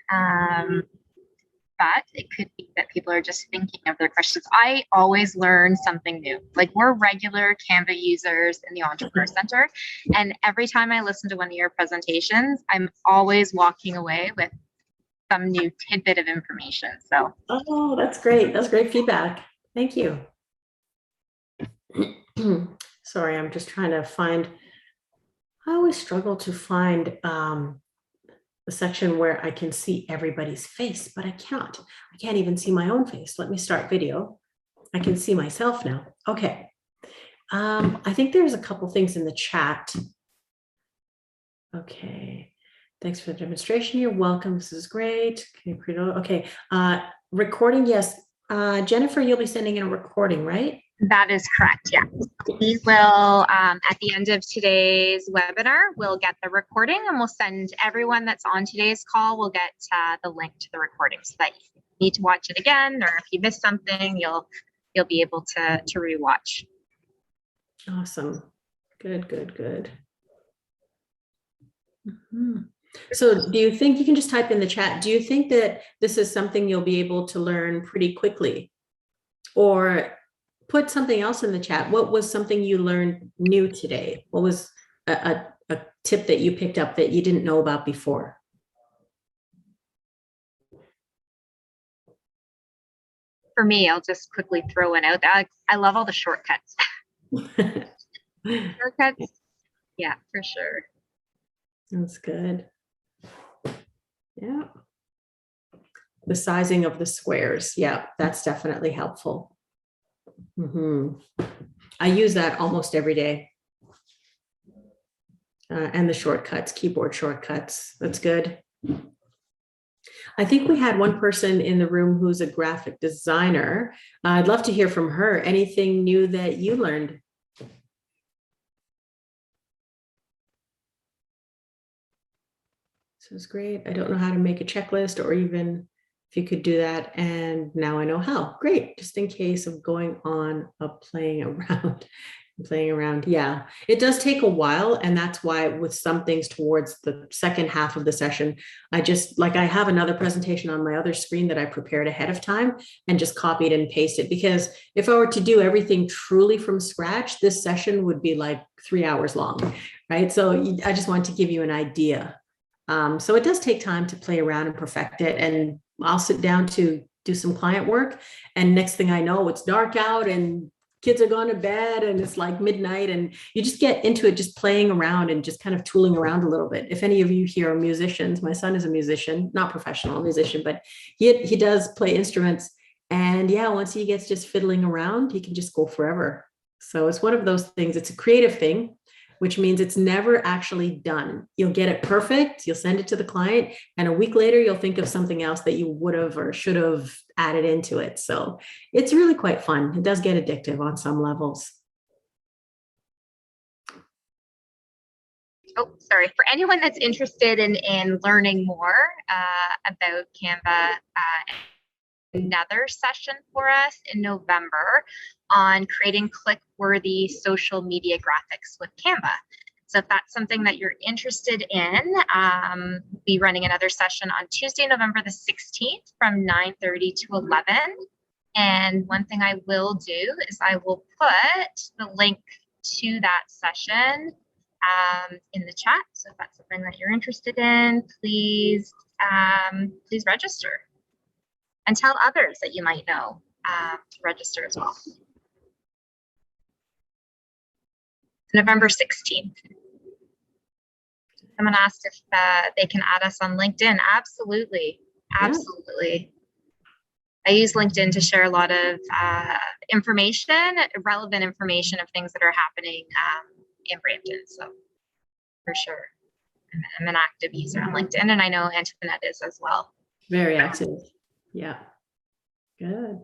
but it could be that people are just thinking of their questions. I always learn something new. Like, we're regular Canva users in the Entrepreneur Center, and every time I listen to one of your presentations, I'm always walking away with some new tidbit of information. So, Oh, that's great. That's great feedback. Thank you. Sorry, I'm just trying to find, I always struggle to find the section where I can see everybody's face, but I can't. I can't even see my own face. Let me start video. I can see myself now. Okay. I think there's a couple things in the chat. Okay. Thanks for the demonstration. You're welcome. This is great. Okay. Recording. Yes. Jennifer, you'll be sending in a recording, right? that is correct. Yeah. We will, at the end of today's webinar, we'll get the recording and we'll send everyone that's on today's call, we'll get the link to the recording so that if you need to watch it again, or if you missed something, you'll be able to rewatch. Awesome. Good, good, good. So do you think, you can just type in the chat, do you think that this is something you'll be able to learn pretty quickly? Or put something else in the chat. What was something you learned new today? What was a tip that you picked up that you didn't know about before? For me, I'll just quickly throw one out. I love all the shortcuts. Shortcuts, yeah, for sure. That's good. Yeah. The sizing of the squares. Yeah, that's definitely helpful. I use that almost every day. And the shortcuts, keyboard shortcuts. That's good. I think we had one person in the room who's a graphic designer. I'd love to hear from her. Anything new that you learned? This is great. I don't know how to make a checklist, or even if you could do that. And now I know how. Great. Just in case of going on a playing around. Yeah, it does take a while. And that's why with some things towards the second half of the session, I have another presentation on my other screen that I prepared ahead of time and just copied and pasted, because if I were to do everything truly from scratch, this session would be like 3 hours long, right? So I just wanted to give you an idea. So it does take time to play around and perfect it. And I'll sit down to do some client work. And next thing I know, it's dark out and kids are going to bed and it's like midnight, and you just get into it, just playing around and just kind of tooling around a little bit. If any of you here are musicians, my son is a musician, not professional musician, but he does play instruments. And yeah, once he gets just fiddling around, he can just go forever. So it's one of those things. It's a creative thing, which means it's never actually done. You'll get it perfect, you'll send it to the client, and a week later, you'll think of something else that you would have or should have added into it. So it's really quite fun. It does get addictive on some levels. Oh, sorry. For anyone that's interested in learning more about Canva, another session for us in November on creating click-worthy social media graphics with Canva. So if that's something that you're interested in, we'll be running another session on Tuesday, November the 16th from 9:30 to 11. And one thing I will do is I will put the link to that session in the chat. So if that's something that you're interested in, please register. And tell others that you might know to register as well. November 16th. Someone asked if they can add us on LinkedIn. Absolutely. Absolutely. I use LinkedIn to share a lot of information, relevant information of things that are happening in Brampton. So for sure, I'm an active user on LinkedIn, and I know Antoinette is as well. Very active. Yeah. Good.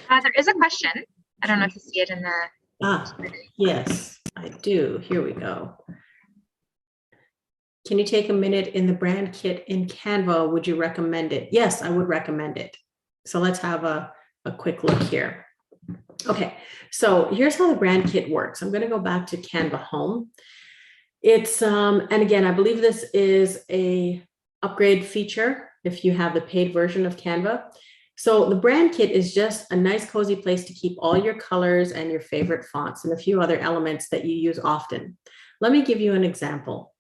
There is a question. I don't know if you see it in the. Yes, I do. Here we go. Can you take a minute in the brand kit in Canva? Would you recommend it? Yes, I would recommend it. So let's have a quick look here. Okay, so here's how the brand kit works. I'm going to go back to Canva Home. It's and again, I believe this is a upgrade feature if you have the paid version of Canva. So the brand kit is just a nice cozy place to keep all your colors and your favorite fonts and a few other elements that you use often. Let me give you an example.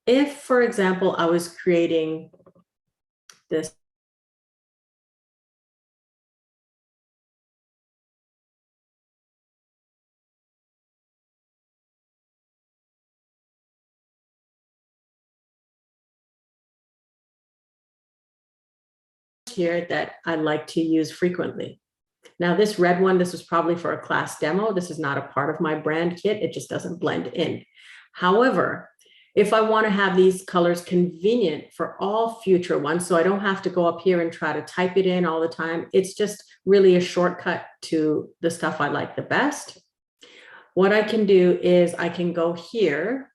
If, for example, I was creating this here that I like to use frequently. Now this red one, this was probably for a class demo. This is not a part of my brand kit. It just doesn't blend in. However, if I want to have these colors convenient for all future ones, so I don't have to go up here and try to type it in all the time, it's just really a shortcut to the stuff I like the best. What I can do is I can go here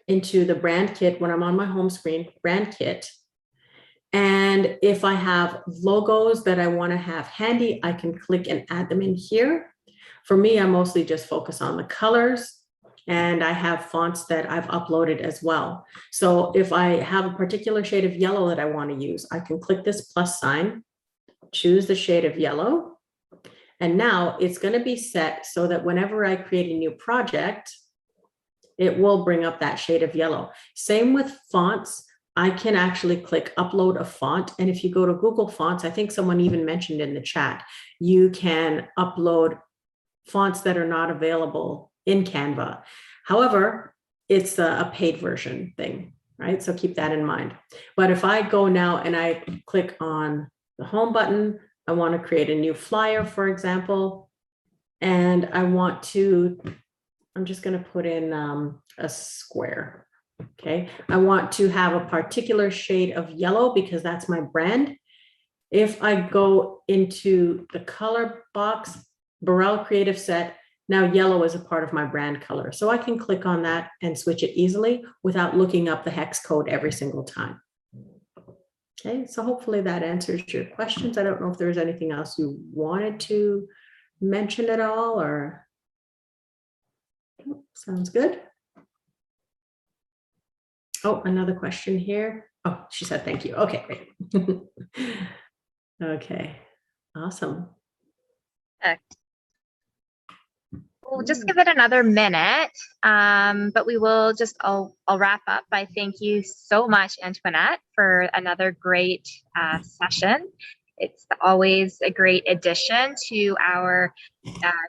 into the brand kit when I'm on my home screen, brand kit. And if I have logos that I want to have handy, I can click and add them in here. For me, I mostly just focus on the colors, and I have fonts that I've uploaded as well. So if I have a particular shade of yellow that I want to use, I can click this plus sign, choose the shade of yellow. And now it's going to be set so that whenever I create a new project, it will bring up that shade of yellow. Same with fonts. I can actually click upload a font. And if you go to Google Fonts, I think someone even mentioned in the chat, you can upload fonts that are not available in Canva. However, it's a paid version thing, right? So keep that in mind. But if I go now and I click on the home button, I want to create a new flyer, for example, and I want to, I'm just going to put in a square. Okay, I want to have a particular shade of yellow because that's my brand. If I go into the color box, Burrell Creative Set, now yellow is a part of my brand color. So I can click on that and switch it easily without looking up the hex code every single time. Okay, so hopefully that answers your questions. I don't know if there's anything else you wanted to mention at all, or sounds good. Oh, another question here. Oh, she said thank you. Okay, great. Okay, awesome. We'll just give it another minute, but we will just, I'll wrap up by thank you so much, Antoinette, for another great session. It's always a great addition to our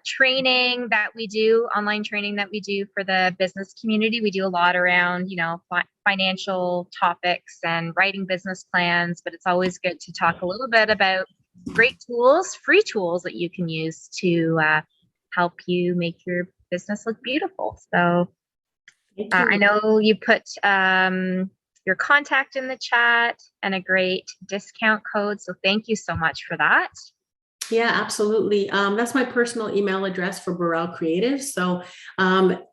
training that we do, online training that we do for the business community. We do a lot around, you know, financial topics and writing business plans, but it's always good to talk a little bit about great tools, free tools that you can use to help you make your business look beautiful. So I know you put your contact in the chat and a great discount code. So thank you so much for that. Yeah, absolutely. That's my personal email address for Burrell Creative. So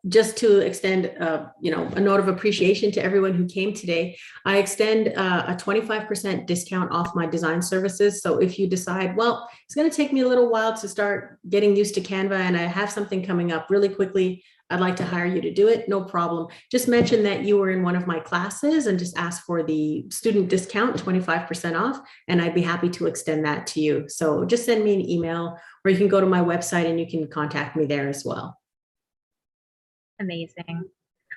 just to extend, you know, a note of appreciation to everyone who came today, I extend a 25% discount off my design services. So if you decide, well, it's going to take me a little while to start getting used to Canva and I have something coming up really quickly, I'd like to hire you to do it. No problem. Just mention that you were in one of my classes and just ask for the student discount, 25% off, and I'd be happy to extend that to you. So just send me an email, or you can go to my website and you can contact me there as well. Amazing.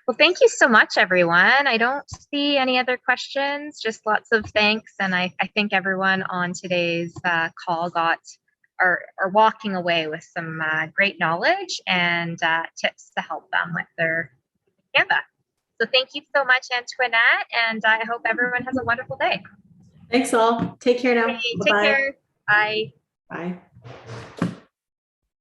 Well, thank you so much, everyone. I don't see any other questions, just lots of thanks. And I think everyone on today's call are walking away with some great knowledge and tips to help them with their Canva. So thank you so much, Antoinette, and I hope everyone has a wonderful day. Thanks all. Take care now. Okay, take care. Bye. Bye.